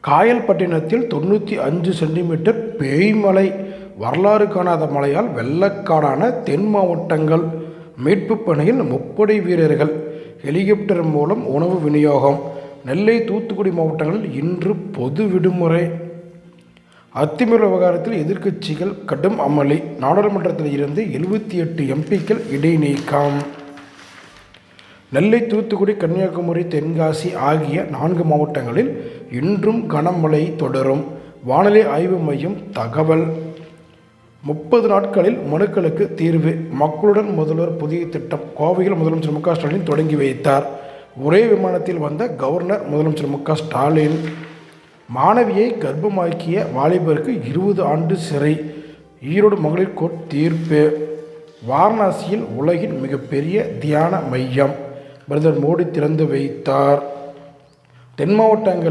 காயல்பட்டினத்தில் 95 centimetre பேய்மழை. வரலாறு காணாத மழையால் வெள்ளக்காடான தென் மாவட்டங்கள். மீட்பு பணியில் முப்படை வீரர்கள். ஹெலிகாப்டர் மூலம் உணவு விநியோகம். நெல்லை, தூத்துக்குடி மாவட்டங்களில் இன்று பொது விடுமுறை. அத்துமீறல் விவகாரத்தில் எதிர்க்கட்சிகள் கடும் அமளி. நாடாளுமன்றத்தில் இருந்து 78 எம்பிக்கள் இடைநீக்கம். நெல்லை, தூத்துக்குடி, கன்னியாகுமரி, தென்காசி ஆகிய 4 மாவட்டங்களில் இன்றும் கனமழை தொடரும். வானிலை ஆய்வு மையம் தகவல். 30 நாட்களில் மனுக்களுக்கு தீர்வு. மக்களுடன் முதல்வர் புதிய திட்டம். கோவையில் முதலமைச்சர் மு க ஸ்டாலின் தொடங்கி வைத்தார். ஒரே விமானத்தில் வந்த கவர்னர் முதலமைச்சர் மு க ஸ்டாலின். மாணவியை கர்ப்பமாக்கிய வாலிபருக்கு 20 ஆண்டு சிறை. ஈரோடு மகளிர் கோர்ட் தீர்ப்பு. வாரணாசியில் உலகின் மிகப்பெரிய தியான மையம் பிரதமர் மோடி திறந்து வைத்தார். தென் மாவட்டங்களில்